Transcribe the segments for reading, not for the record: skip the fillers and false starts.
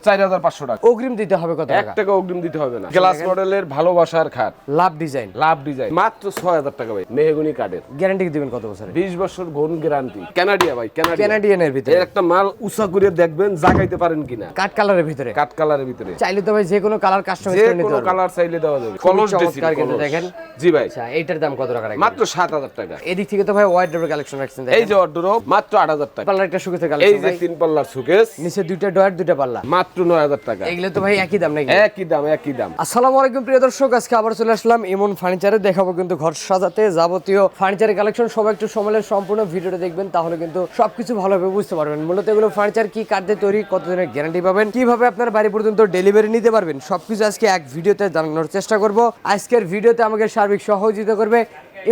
4500 টাকা। অগ্রিম দিতে হবে কত 1 টাকা? টাকা অগ্রিম দিতে হবে না। গ্লাস মডেলের ভালোবাসার খাট, লাভ ডিজাইন, লাভ ডিজাইন, মাত্র 6000 টাকা ভাই। মেহগনি কাঠের, গ্যারান্টি দিবেন কত বছরে? 20 বছর গুণ গ্যারান্টি। কানাডিয়া ভাই, কানাডিয়ানের ভিতরে এর একটা মাল উঁচা করে দেখবেন জাগাইতে পারেন কিনা। কাট কালারের ভিতরে, কাট কালারের ভিতরে চাইলে তো ভাই যে কোনো কালার কাস্টমাইজ যে করে নিতে কোনো পারবেন। কালার চাইলে দেওয়া যাবে। কলস ডেসিন কিন্তু দেখেন। জি ভাই। আচ্ছা এইটার দাম কত টাকা রাখবেন? মাত্র 7000 টাকা। এদিক থেকে তো ভাই ওয়াইড ডোর কালেকশন রাখছেন দেখেন। এই যে অর্ডারও মাত্র 8000 টাকা। পাল্লার একটা সুকেসের এই কালেকশন যে ভাই, 3 পাল্লার সুকেস, নিচে দুইটা ডয়ার দুইটা পাল্লা, মাত্র 9000 টাকা। এগুলো তো ভাই একই দাম নাকি? একই দাম, একই দাম। আসসালামু আলাইকুম প্রিয় দর্শক, আজকে আবার চলে আসলাম ইমন ফার্নিচারে। দেখাবো কিন্তু ঘর সাজাতে যাবতীয় ফার্নিচারের কালেকশন। সবাই একটু সময়ের সম্পূর্ণ ভিডিওটা দেখবেন, তাহলে কিন্তু সবকিছু ভালোভাবে বুঝতে পারবেন। মূলত এগুলো ফার্নিচার কি কাঠ দিয়ে তৈরি, কতদিনের গ্যারান্টি পাবেন, কিভাবে আপনার বাড়ি পর্যন্ত ডেলিভারি নিতে পারবেন, সবকিছু আজকে এক ভিডিওতে জানানোর চেষ্টা করব। আজকের ভিডিওতে আমাকে সার্বিক সহযোগিতা করবে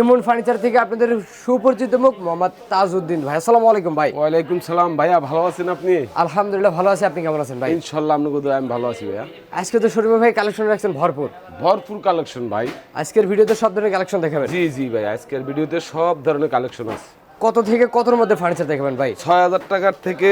ইমন ফার্নিচার থেকে আপনাদের সুপরিচিত মুখ মোহাম্মদ তাজউদ্দিন ভাই। আসসালামু আলাইকুম ভাই। ওয়ালাইকুম সালাম ভাইয়া, ভালো আছেন আপনি? আলহামদুলিল্লাহ ভালো আছি, আপনি কেমন আছেন ভাই? ইনশাআল্লাহ আপনাকে দোয়া আমি ভালো আছি ভাইয়া। আজকে তো শোরুমে ভাই কালেকশন রাখছেন ভরপুর। ভরপুর কালেকশন ভাই। আজকের ভিডিওতে সব ধরনের কালেকশন দেখাবেন। জি জি ভাই, আজকের ভিডিওতে সব ধরনের কালেকশন আছে। কত থেকে কতর মধ্যে ফার্নিচার দেখাবেন ভাই? 6000 টাকার থেকে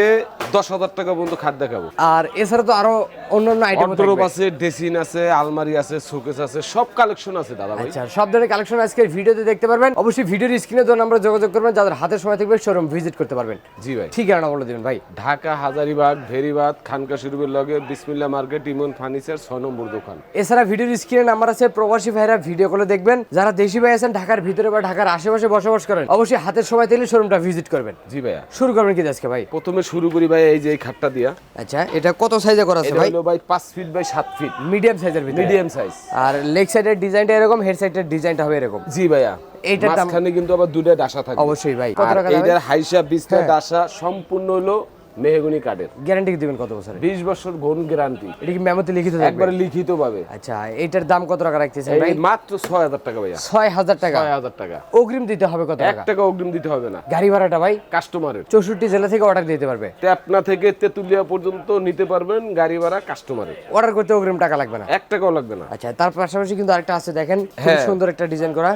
10000 টাকা পর্যন্ত খাট দেখাবো। আর এছাড়া তো আরো অন্যান্য আইটেম অর্ডারও আছে, ড্রেসিং আছে, আলমারি আছে, শোকেস আছে, সব কালেকশন আছে দাদা ভাই। আচ্ছা, সব ধরনের কালেকশন আজকের ভিডিওতে দেখতে পারবেন। অবশ্যই ভিডিওর স্ক্রিনে দেওয়া নম্বরে যোগাযোগ করবেন, যাদের হাতে সময় থাকবে শোরুম ভিজিট করতে পারবেন। জি ভাই। ঠিকানা বলে দিবেন ভাই। ঢাকা হাজারীবাগ ভেরিবাদ খানকা শরীফের লগে বিসমিল্লাহ মার্কেট, ইমন ফার্নিচার 6 নম্বর দোকান। এছাড়া ভিডিওর স্ক্রিনে নাম্বার আছে, প্রবাসী ভাইরা ভিডিও কলে দেখবেন। যারা দেশি ভাই আছেন ঢাকার ভিতরে বা ঢাকার আশেপাশে বসবাস করেন, অবশ্যই হাতের সময় থাকলে শোরুমটা ভিজিট করবেন। জি ভাইয়া। শুরু করবেন কি আজকে ভাই? প্রথমে শুরু করি ভাই এই যে এই খাটটা দিয়া। আচ্ছা, এটা কত সাইজে করা আছে এটা ভাই? হলো ভাই 5 ফিট বাই 7 ফিট, মিডিয়াম সাইজের ভিতরে। Medium size. আর লেগ সাইডের ডিজাইনটা এরকম, হেড সাইডের ডিজাইনটা হবে এরকম। জি ভাইয়া। এইটার দাম মাঝখানে কিন্তু আবার দুটো ডাসা থাকে। অবশ্যই ভাই। কত আর টাকা এইটার হাইসা বিছনা ডাসা সম্পূর্ণ হলো মেহগনি কাঠের। গ্যারান্টি দিবেন কত বছরে? 20 বছর গুণ গ্যারান্টি। এটা কি মেমোতে লিখিত থাকবে? একবারে লিখিত পাবে। আচ্ছা, এইটার দাম কত টাকা রাখতেছেন ভাই? এই মাত্র 6000 টাকা ভাইয়া। 6000 টাকা। 6000 টাকা। অগ্রিম দিতে হবে কত 1 টাকা? টাকা অগ্রিম দিতে হবে না। গাড়ি ভাড়াটা ভাই কাস্টমারের 64 জেলা থেকে অর্ডার দিতে পারবে। টেপনা থেকে তেতুলিয়া পর্যন্ত নিতে পারবেন, গাড়ি ভাড়া কাস্টমারের। অর্ডার করতে অগ্রিম টাকা লাগবে না। 1 টাকাও লাগবে না। আচ্ছা, তার পাশাপাশি কিন্তু আরেকটা আছে দেখেন, খুব হ্যাঁ। সুন্দর একটা ডিজাইন করা।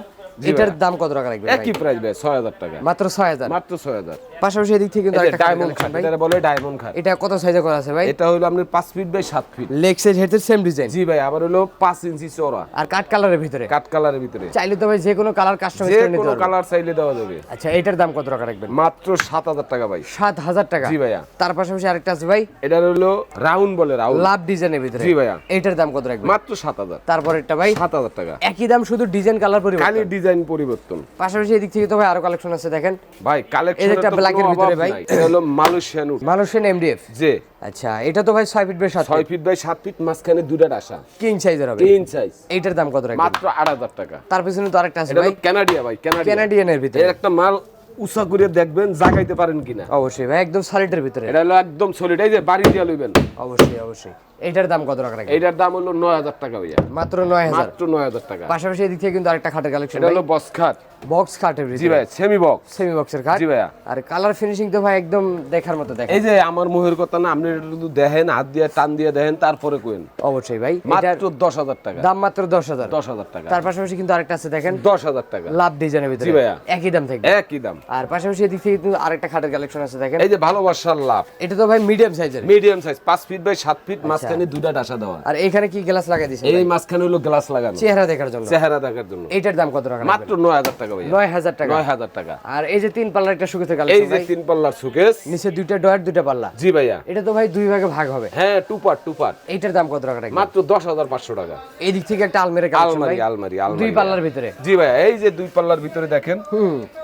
এটার দাম কত টাকা লাগবে ভাই? একই প্রাইস ভাই, 6000 টাকা। মাত্র 6000। মাত্র 6000। পাশাপাশি এদিক থেকে কিন্তু আরেকটা ডায়মন্ড কালেকশন খাট, ভাই। এটা বলে ডায়মন্ড খাট। এটা কত সাইজে করা আছে ভাই? এটা হলো আপনার 5 feet by 7 feet. Leg size head same design. জি ভাই, আবার হলো 5 ইঞ্চি চওড়া আর কাট কালারের ভিতরে। কাট কালারের ভিতরে। চাইলে তো ভাই যে কোনো কালার কাস্টমাইজ যে করে নিতে কোনো পারবেন। কালার চাইলে দেওয়া যাবে। আচ্ছা, এটার দাম কত টাকা রাখবেন? মাত্র 7000 টাকা ভাই। 7000 টাকা। জি ভাইয়া। তার পাশাপাশি আরেকটা আছে ভাই, এটা হলো রাউন্ড বলে, রাউন্ড লাভ ডিজাইনের ভিতরে। জি ভাইয়া। এটার দাম কত রাখবেন? মাত্র 7000। তারপর এটা ভাই 7000 টাকা। একই দাম, শুধু ডিজাইন কালার খালি পরিবর্তন। ডিজাইন পরিবর্তন। পাশাপাশি এদিক থেকে তো ভাই আরো কালেকশন আছে দেখেন। ভাই এই যে কালেকশন একটা ব্ল্যাকের ভিতরে ভাই। এটা হলো মালয়েশিয়ান উড। মানুষের এমডিএফ। যে আচ্ছা, এটা তো ভাই 6 feet by 7 6 feet by 7 feet, মাঝখানে দুটো ডাসা, কিং সাইজের হবে। 3 সাইজ। এইটার দাম কত রাখবেন? মাত্র 8000 টাকা। তার পিছনে তো আরেকটা আছে এটা ভাই, হলো কানাডিয়া ভাই, কানাডিয়ানের ভিতরে। এর একটা মাল উঁচা করে দেখবেন জাগাইতে পারেন কিনা। অবশ্যই ভাই, একদম সলিডের ভিতরে। এটা হলো একদম সলিড, এই যে বাড়ি দিয়া লইবেন। অবশ্যই অবশ্যই। এইটার দাম কত টাকা রাখবেন? এইটার দাম হলো 9000 টাকা ভাইয়া। মাত্র 9000। মাত্র 9000 টাকা। পাশাপাশি এদিক থেকে কিন্তু আরেকটা খাটের কালেকশন এটা ভাই, হলো বক্স খাট। বক্স খাটের জি ভিতরে। ভাই, সেমি বক্স। সেমি বক্সের খাট। জি ভাইয়া। আর কালার ফিনিশিং তো ভাই একদম দেখার মতো দেখেন। এই যে আমার মুহের কথা না, আপনি এটা শুধু দেখেন, হাত দিয়ে টান দিয়ে দেখেন, তারপরে কোয়েন। অবশ্যই ভাই, এটার মাত্র 10000 টাকা। দাম মাত্র 10000। 10000 টাকা। তার পাশাপাশি কিন্তু আরেকটা আছে দেখেন, 10000 টাকা। লাভ ডিজাইনের ভিতরে। জি ভাইয়া। একই দাম থাকবে। একই দাম। আর পাশাপাশি এদিক থেকে কিন্তু আরেকটা খাটের কালেকশন আছে দেখেন। এই যে ভালোবাসার লাভ। এটা তো ভাই মিডিয়াম সাইজের। Medium size, 5 feet by 7 feet, মাঝখানে দুটো ডাসা দেওয়া। আর এখানে কি গ্লাস লাগাই দিয়েছেন এই ভাই? মাঝখানে হলো গ্লাস লাগানো, চেহারা দেখার জন্য। চেহারা দেখার জন্য। এইটার দাম কত টাকা? মাত্র 9000 টাকা ভাইয়া। 9000 টাকা। 9000 টাকা। আর এই যে তিন পাল্লার একটা সুকেসের এই কালেকশন যে ভাই, 3 পাল্লার শোকেস, নিচে দুইটা ডয়ার দুইটা পাল্লা। জি ভাইয়া। এটা তো ভাই দুই ভাগে ভাগ হবে। হ্যাঁ, টু পার্ট। এইটার দাম কত টাকা? মাত্র 10500 টাকা। এই দিক থেকে একটা আলমারি কালেকশন ভাই, আলমারি দুই পাল্লার ভিতরে। জি ভাইয়া। এই যে 2 পাল্লার ভিতরে দেখেন,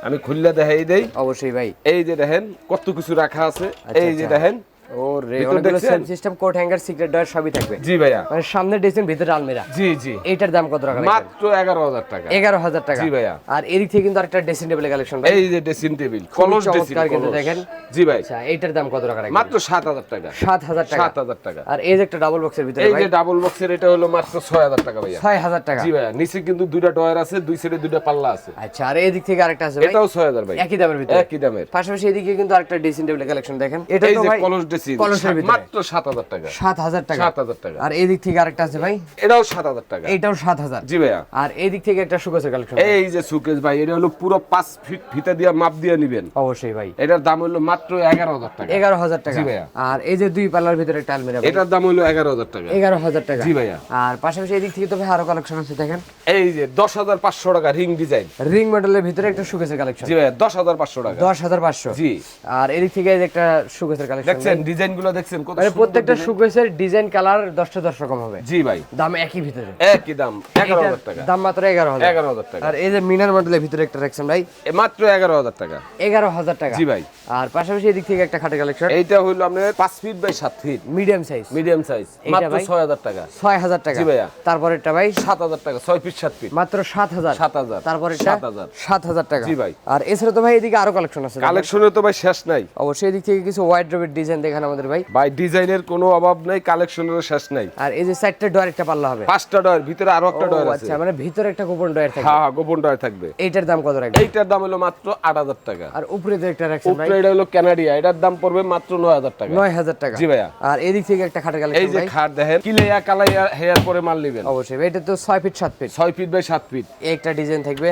আমি খুললে দেখাই দেই। অবশ্যই ভাই। এই যে দেখেন কত কিছু রাখা আছে। এই যে আচ্ছা। দেখেন, ওরে, ভিতরে অনেকগুলো দেখছেন? Same system, coat hanger, secret drawer সবই থাকবে। জি ভাইয়া। মানে সামনে ডিজাইন, ভিতরে আলমিরা। জি জি। এইটার দাম কত টাকা? মাত্র 11000 টাকা। 11000 টাকা। জি ভাইয়া। আর এদিক থেকে কিন্তু আরেকটা ড্রেসিং টেবিলের কালেকশন ভাই। এই যে ড্রেসিং টেবিল, কলস ড্রেসিং চমৎকার কিন্তু দেখেন। জি ভাই। আচ্ছা, এইটার দাম কত টাকা? মাত্র 7000 টাকা। 7000 টাকা। 7000 টাকা। আর এই যে একটা ডাবল বক্সের ভিতরে এই ভাই, যে ডাবল বক্সের, এটা হলো মাত্র 6000 টাকা ভাইয়া। 6000 টাকা। জি ভাইয়া। নিচে কিন্তু দুইটা ডয়ার আছে, দুই সাইডে দুইটা পাল্লা আছে। আচ্ছা, আর এই দিক থেকে আরেকটা আছে ভাই, এটাও 6000 ভাই। একই দামের ভিতরে। একই দামের। পাশাপাশি এদিকে কিন্তু আরেকটা ড্রেসিং টেবিলের কালেকশন দেখেন। এটা এই তো যে ভাই কলস বলতেছি কলসের ভিতরে। মাত্র 7000 টাকা। 7000 টাকা। 7000 টাকা। আর এই দিক থেকে আরেকটা আছে ভাই, এটাও 7000 টাকা। এইটাও 7000। জি ভাইয়া। আর এই দিক থেকে একটা শোকেসের কালেকশন, এই যে সুকেস ভাই, এটা হলো পুরো 5 ফিট ফিতা দিয়ে মাপ দিয়ে নেবেন। অবশ্যই ভাই। এটার দাম হলো মাত্র 11000 টাকা। 11000 টাকা। জি ভাইয়া। আর এই যে দুই পাল্লার ভিতরে একটা আলমিরা, এটার দাম হলো 11000 টাকা। 11000 টাকা। জি ভাইয়া। আর পাশাপাশি এই দিক থেকে তো ভাই আরো কালেকশন আছে, দেখেন এই যে 10500 টাকা রিং ডিজাইন। রিং মডেলের ভিতরে একটা শোকেসের কালেকশন। জি ভাইয়া 10500 টাকা। 10500। জি। আর এই দিক থেকে এই যে একটা শোকেসের কালেকশন, দেখছেন ডিজাইনগুলো দেখছেন কত মানে সুন্দর প্রত্যেকটা design। শোকেসের ডিজাইন কালার 10 রকম হবে। জি ভাই। দাম একই ভিতরে, একই দাম 11000 টাকা। দাম মাত্র 11000। 11000 টাকা। আর এই যে মিনার মডেলের ভিতরে একটা রাখছেন ভাই, মাত্র 11000 টাকা। 11000 টাকা। জি ভাই। আর পাশাপাশি এই দিক থেকে একটা খাটের কালেকশন, এইটা হলো আপনার 5 feet by 7 feet medium size, medium size, এইটা মাত্র ভাই? 6000 টাকা। 6000 টাকা। জি ভাইয়া। তারপরেরটা ভাই 7000 টাকা, 6 ফিট 7 ফিট মাত্র 7000। 7000। তারপরেরটা 7000। 7000 টাকা। জি ভাই। আর এছাড়া তো ভাই এদিকে আরো কালেকশন আছে, কালেকশনে তো ভাই শেষ নাই। অবশ্যই এদিক থেকে কিছু ওয়াইড ড্রপের ডিজাইন দেখান আমাদের ভাই। ভাই ডিজাইনের কোনো অভাব নাই, কালেকশনের শেষ নাই। আর এই যে সাইডটা ডয়ার একটা পাল্লা হবে, 5টা ডয়ার, ভিতরে আরো একটা ও ডয়ার আছে। আচ্ছা, মানে ভিতরে একটা গোপন ডয়ার থাকবে। হ্যাঁ হ্যাঁ, গোপন ডয়ার থাকবে। এইটার দাম কত রাখবে? এইটার দাম হলো মাত্র 8000 টাকা। আর উপরে তো একটা রাখছেন ভাই, উপরে এটা হলো কানাডিয়া, এটার দাম পড়বে মাত্র 9000 টাকা। 9000 টাকা। জি ভাইয়া। আর এদিক থেকে একটা খাটের এই কালেকশন যে ভাই, খাট দেখেন, কিলেয়া কালাইয়া হেয়ার পরে মাল নেবেন। অবশ্যই ভাই, এটা তো 6 feet 7 feet, 6 feet by 7 feet, একটা ডিজাইন থাকবে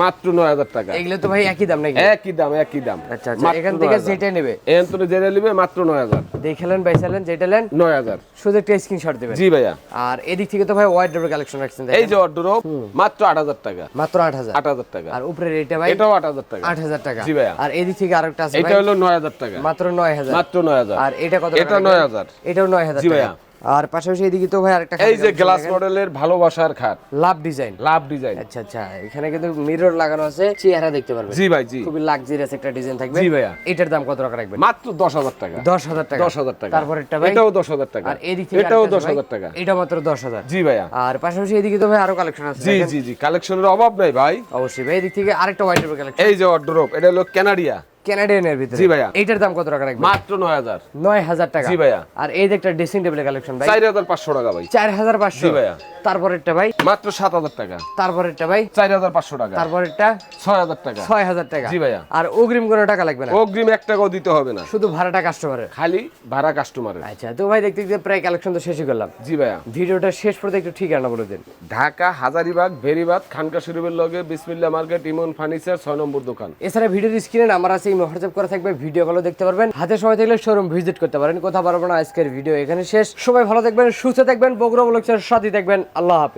মাত্র 9000 টাকা। এগুলো তো ভাই একই দাম নাকি? একই দাম, একই দাম। আচ্ছা আচ্ছা, এখান থেকে যেটা নেবে এখান থেকে যেটা নেবে মাত্র 9000। দেখলেন বাইসালেন, যেটা নেন 9000। শুধু একটা স্ক্রিনশট দিবেন। জি ভাইয়া। আর এদিক থেকে তো ভাই ওয়াইড ড্রপের কালেকশন রাখছেন, এই যে ওয়ার্ডরোব মাত্র 8000 টাকা। মাত্র 8000। 8000 টাকা। আর উপরে এটা ভাই এটাও 8000 টাকা। 8000 টাকা। জি ভাইয়া। আর এদিক থেকে আরেকটা আছে এটা ভাই, হলো 9000 টাকা। মাত্র 9000। মাত্র 9000। আর এটা কত টাকা এটা রাখবেন? 9000। এটাও 9000 জি টাকা। ভাইয়া। আর পাশাপাশি এদিকে তো ভাই আরেকটা এই যে গ্লাস মডেলের ভালোবাসার খাট, লাভ ডিজাইন। লাভ ডিজাইন। আচ্ছা আচ্ছা, এখানে কিন্তু মিরর লাগানো আছে, চেহারা দেখতে পারবেন। জি ভাই, জি। খুবই লাক্সারিয়াস একটা ডিজাইন থাকবে। জি ভাইয়া। এটার দাম কত টাকা রাখবেন? মাত্র 10000 টাকা। 10000 টাকা। 10000 টাকা। তারপরেরটা ভাই? এটাও 10000 টাকা। আর এদিক থেকে এটাও আরেকটা আছে ভাই, 10000 টাকা। এটা মাত্র 10000। জি ভাইয়া। আর পাশাপাশি এদিকে তো ভাই আরো কালেকশন আছে, জি দেখেন। জি জি, কালেকশনের অভাব নাই ভাই। অবশ্যই ভাই, এদিক থেকে আরেকটা ওয়াইড ড্রপের কালেকশন, এই যে ওয়ার্ডরোব, এটা হলো কানাডিয়া, কানাডিয়ানের ভিতরে। জি ভাইয়া। এটার দাম কত টাকা রাখবেন? মাত্র 9000। 9000 টাকা। জি ভাইয়া। আর এই যে একটা ড্রেসিং টেবিলের কালেকশন ভাই, 4500 টাকা ভাই। 4500। জি ভাইয়া। তারপরেরটা ভাই? মাত্র 7000 টাকা। তারপরেরটা ভাই? 4500 টাকা। তারপরেরটা? 6000 টাকা। 6000 টাকা। জি ভাইয়া। আর অগ্রিম কোনো টাকা লাগবে না? অগ্রিম 1 টাকাও দিতে হবে না, শুধু ভাড়াটা কাস্টমারের? খালি ভাড়া কাস্টমারের। আচ্ছা, তো ভাই দেখতে দেখতে প্রায় কালেকশন তো শেষই করলাম। জি ভাইয়া। ভিডিওটা শেষ পর্যন্ত একটু ঠিকানা বলে দিন। ঢাকা হাজারীবাগ ভেরিবাদ খানকা শরীফের লগে বিসমিল্লাহ মার্কেট, ইমন ফার্নিচার, 6 নম্বর দোকান। এছাড়া ভিডিওর স্ক্রিনে নাম্বার আছে, ইমো হোয়াটসঅ্যাপ করা থাকবে, ভিডিও কলও দেখতে পারবেন। হাতে সময় থাকলে শোরুম ভিজিট করতে পারেন। কথা পারবো না, আজকের ভিডিও এখানে শেষ। সবাই ভালো থাকবেন, সুস্থ থাকবেন, বগুড়া ব্লগসের সাথে থাকবেন। আল্লাহ হাফেজ।